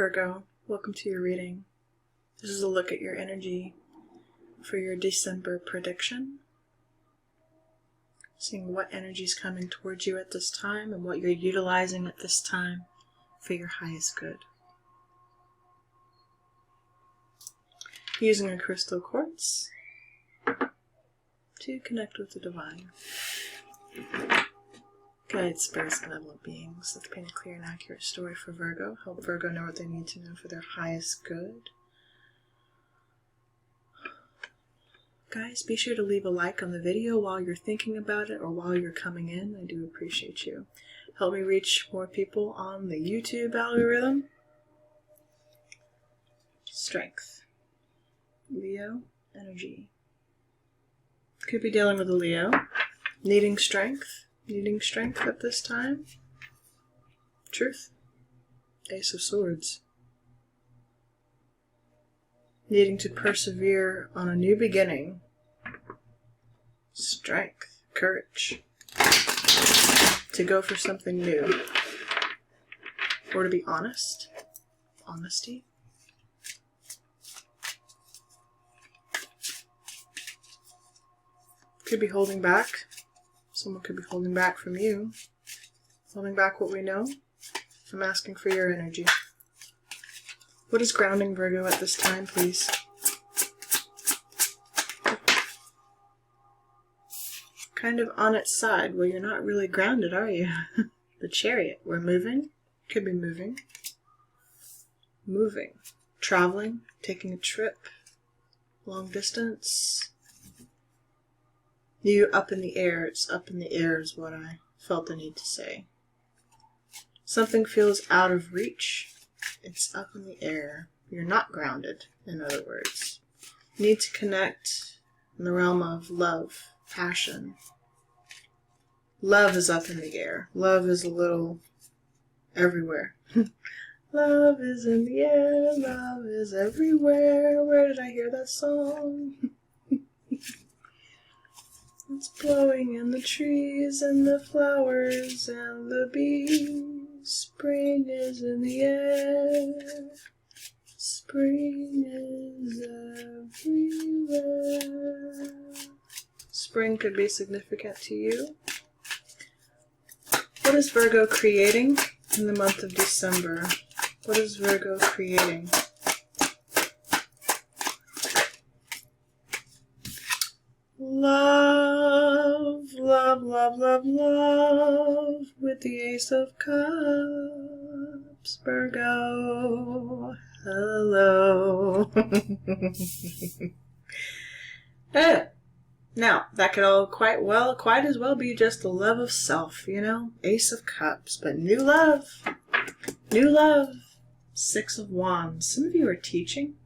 Virgo, welcome to your reading. This is a look at your energy for your December prediction. Seeing what energy is coming towards you at this time and what you're utilizing at this time for your highest good. Using a crystal quartz to connect with the divine. Guide spirits, benevolent beings, let's paint a clear and accurate story for Virgo. Help Virgo know what they need to know for their highest good. Guys, be sure to leave a like on the video while you're thinking about it or while you're coming in. I do appreciate you. Help me reach more people on the YouTube algorithm. Strength. Leo energy. Could be dealing with a Leo. Needing strength at this time. Truth. Ace of Swords. Needing to persevere on a new beginning. Strength. Courage. To go for something new. Or to be honest. Honesty. Could be holding back. Someone could be holding back from you. Holding back what we know. I'm asking for your energy. What is grounding Virgo at this time, please? Kind of on its side. Well, you're not really grounded, are you? The Chariot. We're moving. Could be moving. Moving. Traveling. Taking a trip. Long distance. You up in the air. It's up in the air is what I felt the need to say. Something feels out of reach. It's up in the air. You're not grounded, in other words. You need to connect in the realm of love, passion. Love is up in the air. Love is a little everywhere. Love is in the air. Love is everywhere. Where did I hear that song? It's blowing in the trees and the flowers and the bees. Spring is in the air. Spring is everywhere. Spring could be significant to you. What is Virgo creating in the month of December? What is Virgo creating? Love, love, love, love, love, with the Ace of Cups, Virgo, hello. Now, that could all quite as well be just the love of self, you know, Ace of Cups, but new love, Six of Wands. Some of you are teaching,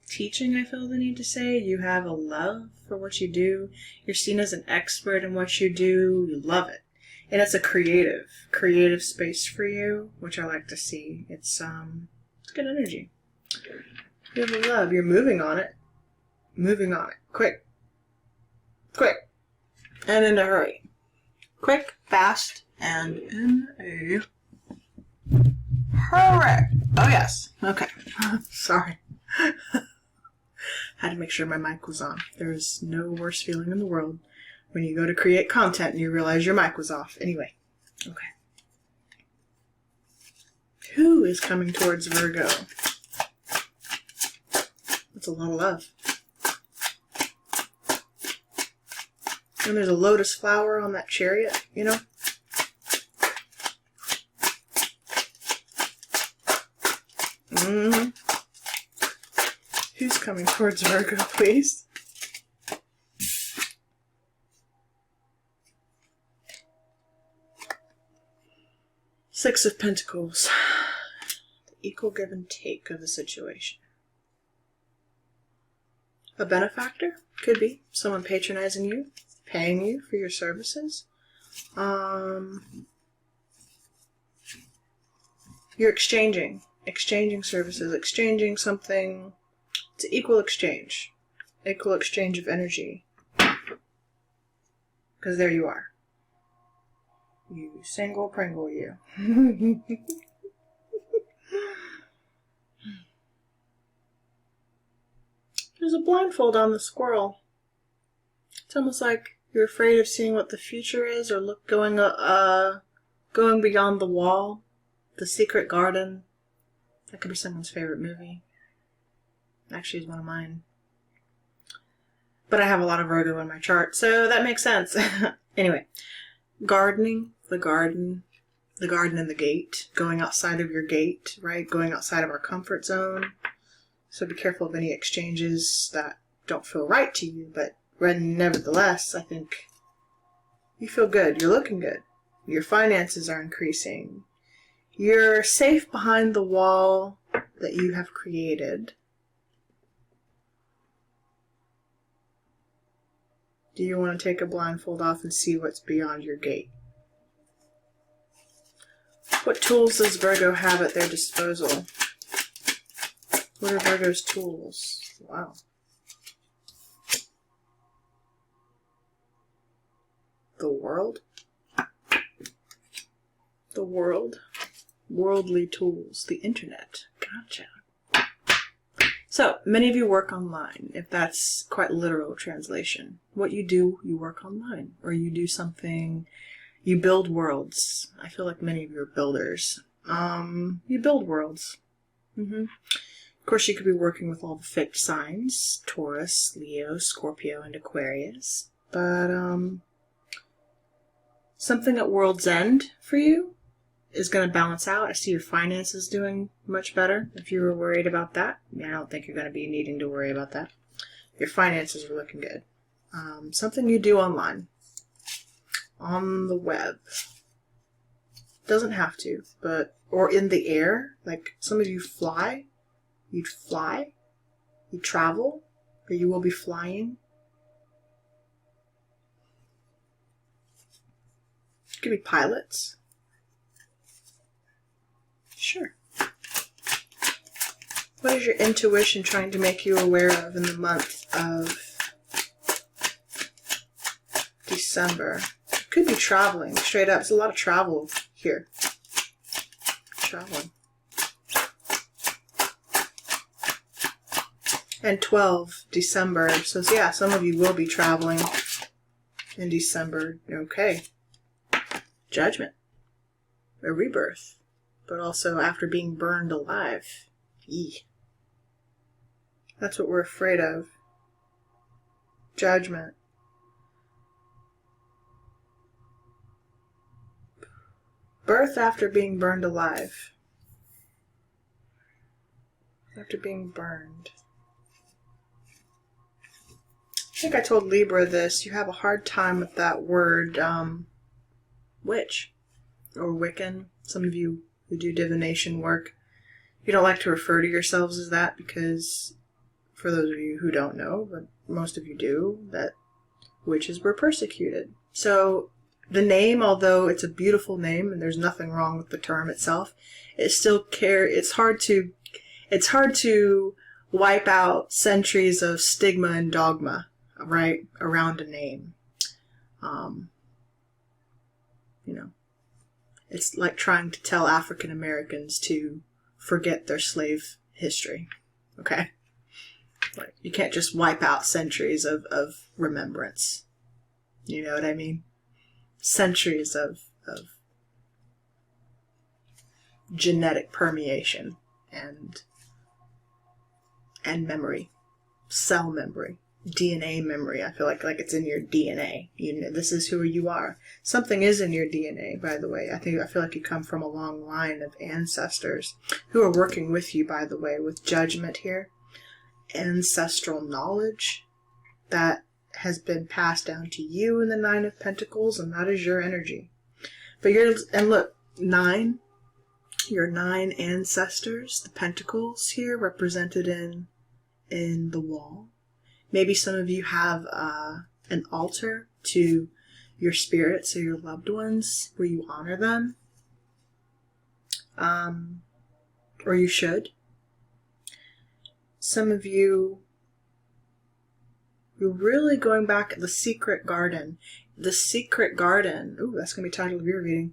I feel the need to say. You have a love for what you do. You're seen as an expert in what you do. You love it. And it's a creative space for you, which I like to see. It's good energy. You have a love. You're moving on it. Quick. And in a hurry. Quick, fast, and in a hurry. Oh, yes. Okay. Sorry. Had to make sure my mic was on. There is no worse feeling in the world when you go to create content and you realize your mic was off. Anyway, okay. Who is coming towards Virgo? That's a lot of love. And there's a lotus flower on that Chariot, you know? Who's coming towards Virgo, please? Six of Pentacles. The equal give and take of the situation. A benefactor? Could be. Someone patronizing you, paying you for your services. You're exchanging services, exchanging something. It's an equal exchange of energy. Because there you are. You single Pringle, you. There's a blindfold on the squirrel. It's almost like you're afraid of seeing what the future is, or going beyond the wall. The Secret Garden. That could be someone's favorite movie. Actually, it's one of mine. But I have a lot of Virgo in my chart, so that makes sense. Anyway, gardening, the garden and the gate, going outside of your gate, right? Going outside of our comfort zone. So be careful of any exchanges that don't feel right to you, but nevertheless, I think you feel good. You're looking good. Your finances are increasing. You're safe behind the wall that you have created. Do you want to take a blindfold off and see what's beyond your gate? What tools does Virgo have at their disposal? What are Virgo's tools? Wow. The world? The world? Worldly tools. The internet. Gotcha. So, many of you work online, if that's quite literal translation. What you do, you work online. Or you do something, you build worlds. I feel like many of you are builders. You build worlds. Of course, you could be working with all the fixed signs. Taurus, Leo, Scorpio, and Aquarius. But, something at world's end for you is going to balance out. I see your finances doing much better. If you were worried about that, I don't think you're going to be needing to worry about that. Your finances are looking good. Something you do online, on the web. Doesn't have to, or in the air. Like some of you fly. You'd fly. You travel, or you will be flying. Could be pilots. Sure. What is your intuition trying to make you aware of in the month of December? Could be traveling, straight up. There's a lot of travel here. Traveling. And 12, December. So yeah, some of you will be traveling in December. Okay. Judgment. A rebirth. But also after being burned alive. Eee. That's what we're afraid of. Judgment. Birth after being burned alive. After being burned. I think I told Libra this. You have a hard time with that word, witch. Or Wiccan. Some of you who do divination work, you don't like to refer to yourselves as that because, for those of you who don't know, but most of you do, that witches were persecuted. So the name, although it's a beautiful name and there's nothing wrong with the term itself, it's hard to wipe out centuries of stigma and dogma, right, around a name. It's like trying to tell African Americans to forget their slave history. Okay? Like, you can't just wipe out centuries of remembrance. You know what I mean? Centuries of genetic permeation and memory. Cell memory. DNA memory. I feel like it's in your DNA. This is who you are. Something is in your DNA, by the way. I feel like you come from a long line of ancestors who are working with you, by the way, with judgment here. Ancestral knowledge that has been passed down to you in the Nine of Pentacles, and that is your energy. But look, 9, your 9 ancestors, the pentacles here represented in the wall. Maybe some of you have an altar to your spirits or your loved ones where you honor them. Or you should. Some of you, you're really going back at the secret garden. The secret garden, ooh, that's going to be the title of your reading.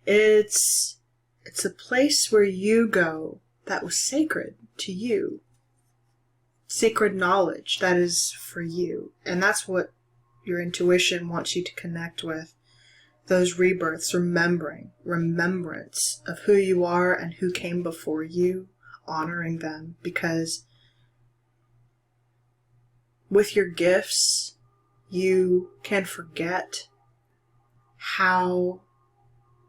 It's a place where you go that was sacred to you. secret knowledge that is for you. And that's what your intuition wants you to connect with. Those rebirths, remembrance of who you are and who came before you, honoring them. Because with your gifts, you can forget how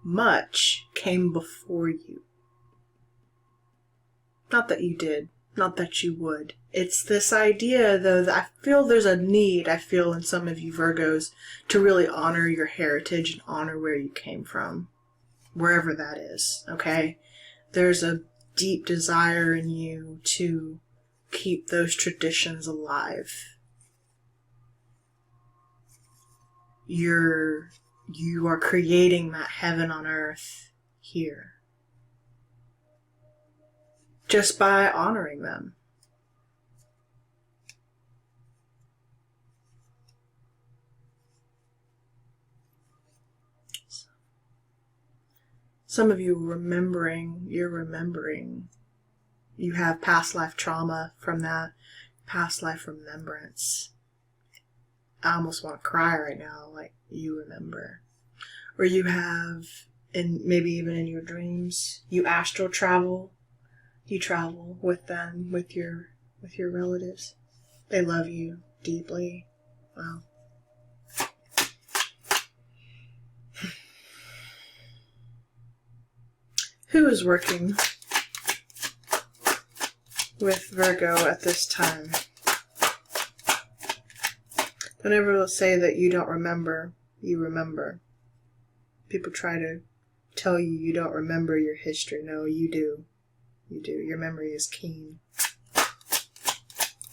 much came before you. Not that you did, not that you would. It's this idea, though, that I feel there's a need, I feel in some of you Virgos, to really honor your heritage and honor where you came from, wherever that is, okay? There's a deep desire in you to keep those traditions alive. You are creating that heaven on earth here, just by honoring them. Some of you you're remembering. You have past life trauma from that, past life remembrance. I almost want to cry right now, like you remember. Or you have, and maybe even in your dreams, you astral travel. You travel with them, with your relatives. They love you deeply. Wow. Who is working with Virgo at this time? Don't ever say that you don't remember. You remember. People try to tell you you don't remember your history. No, you do. You do. Your memory is keen.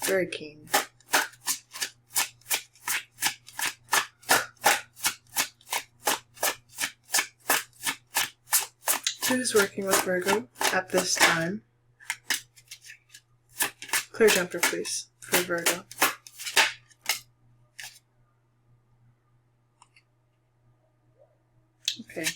Very keen. Who's working with Virgo at this time? Clear jumper, please, for Virgo. Okay.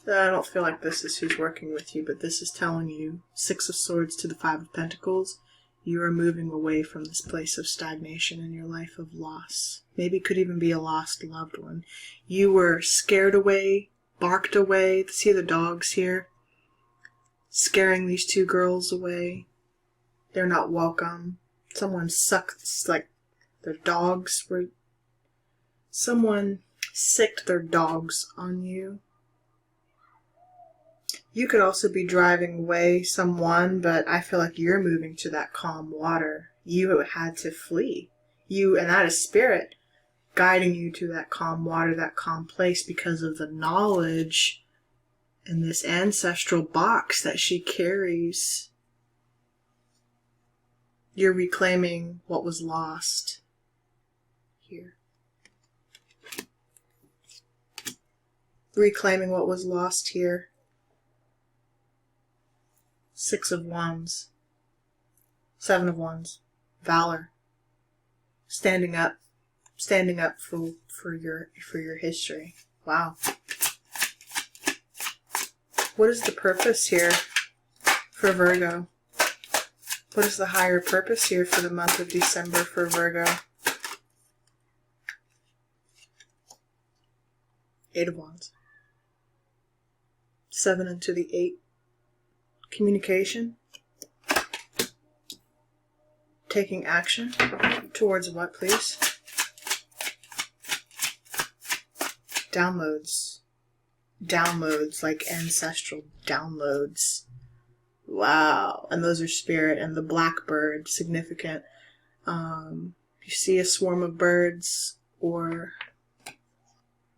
I don't feel like this is who's working with you, but this is telling you, Six of Swords to the Five of Pentacles, you are moving away from this place of stagnation in your life, of loss. Maybe it could even be a lost loved one. You were scared away, barked away. See the dogs here? Scaring these two girls away. They're not welcome. Someone sucked, like their dogs were... Someone sicked their dogs on you. You could also be driving away someone, but I feel like you're moving to that calm water. You had to flee. And that is spirit guiding you to that calm water, that calm place, because of the knowledge in this ancestral box that she carries. You're reclaiming what was lost here. Reclaiming what was lost here. Six of Wands. Seven of Wands. Valor. Standing up for your history. Wow. What is the purpose here for Virgo? What is the higher purpose here for the month of December for Virgo? Eight of Wands. 7 into the 8. Communication. Taking action. Towards what, please? Downloads. Downloads, like ancestral downloads. Wow. And those are spirit. And the blackbird, significant. You see a swarm of birds, or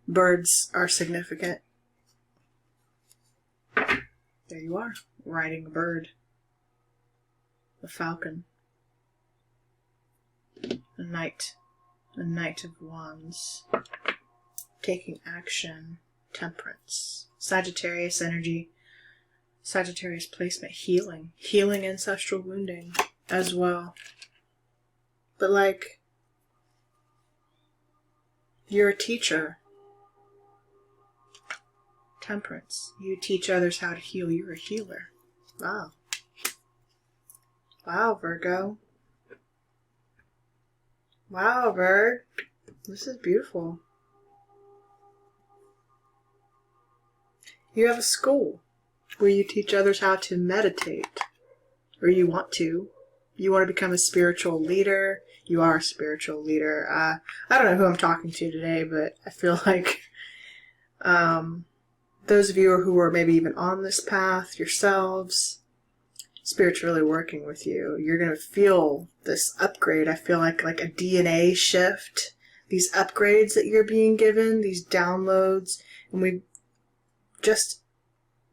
birds are significant. There you are, riding a bird. A falcon. A knight of wands. Taking action. Temperance. Sagittarius energy. Sagittarius placement. Healing. Healing ancestral wounding as well. But like, you're a teacher. Temperance. You teach others how to heal. You're a healer. Wow. Wow, Virgo. Wow, Virg. This is beautiful. You have a school where you teach others how to meditate. Or you want to. You want to become a spiritual leader. You are a spiritual leader. I don't know who I'm talking to today, but I feel like those of you who are maybe even on this path yourselves, Spirit's really working with you. You're going to feel this upgrade. I feel like a DNA shift. These upgrades that you're being given, these downloads. And we've just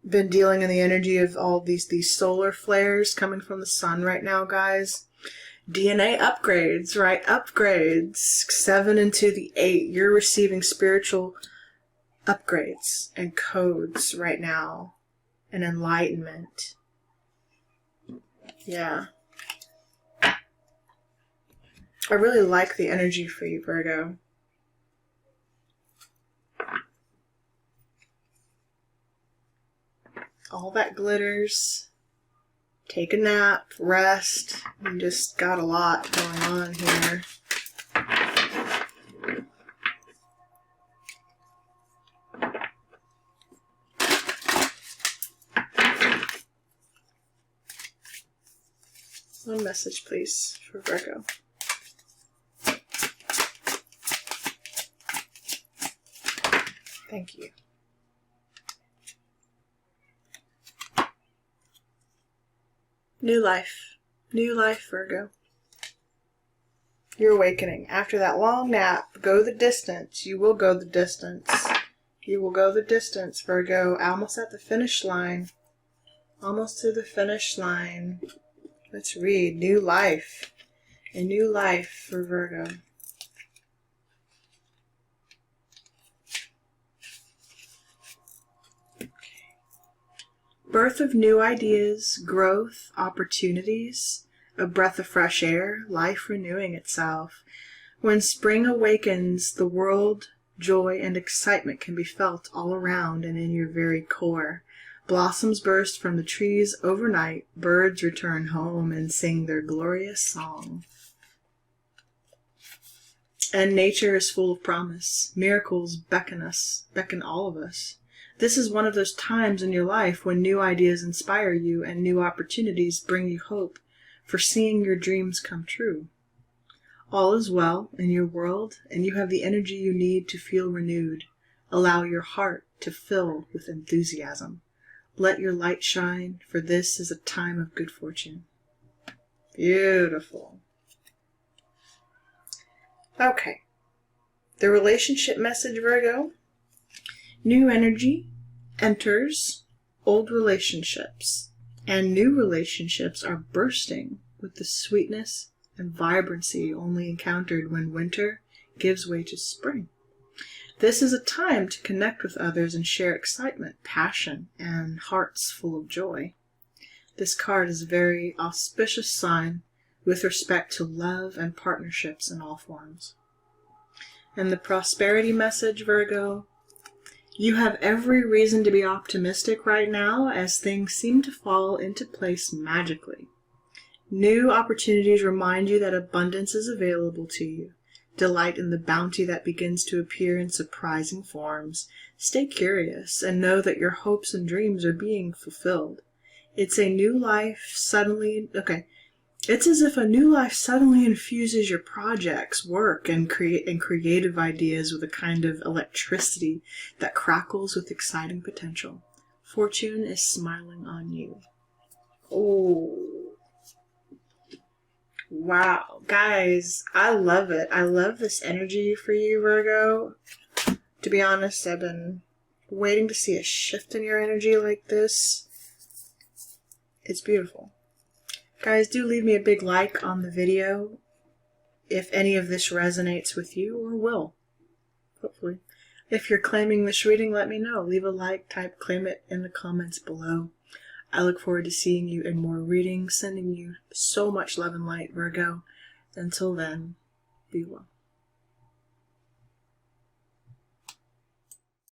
been dealing in the energy of all these solar flares coming from the sun right now, guys. DNA upgrades, right? Upgrades. 7 into the 8. You're receiving spiritual upgrades and codes right now. And enlightenment. Yeah. I really like the energy for you, Virgo. All that glitters. Take a nap, rest. You just got a lot going on here. One message, please, for Virgo. Thank you. New life. New life, Virgo. You're awakening. After that long nap, go the distance. You will go the distance. You will go the distance, Virgo. Almost at the finish line. Almost to the finish line. Let's read. New life. A new life for Virgo. Birth of new ideas, growth, opportunities, a breath of fresh air, life renewing itself. When spring awakens, the world, joy, and excitement can be felt all around and in your very core. Blossoms burst from the trees overnight, birds return home and sing their glorious song. And nature is full of promise. Miracles beckon all of us. This is one of those times in your life when new ideas inspire you and new opportunities bring you hope for seeing your dreams come true. All is well in your world, and you have the energy you need to feel renewed. Allow your heart to fill with enthusiasm. Let your light shine, for this is a time of good fortune. Beautiful. Okay. The relationship message, Virgo. New energy enters old relationships, and new relationships are bursting with the sweetness and vibrancy only encountered when winter gives way to spring. This is a time to connect with others and share excitement, passion, and hearts full of joy. This card is a very auspicious sign with respect to love and partnerships in all forms. And the prosperity message, Virgo. You have every reason to be optimistic right now as things seem to fall into place magically. New opportunities remind you that abundance is available to you. Delight in the bounty that begins to appear in surprising forms. Stay curious and know that your hopes and dreams are being fulfilled. It's a new life suddenly... It's as if a new life suddenly infuses your projects, work, and creative ideas with a kind of electricity that crackles with exciting potential. Fortune is smiling on you. Oh. Wow. Guys, I love it. I love this energy for you, Virgo. To be honest, I've been waiting to see a shift in your energy like this. It's beautiful. Guys, do leave me a big like on the video if any of this resonates with you, or will. Hopefully. If you're claiming this reading, let me know. Leave a like, type claim it in the comments below. I look forward to seeing you in more readings, sending you so much love and light, Virgo. Until then, be well.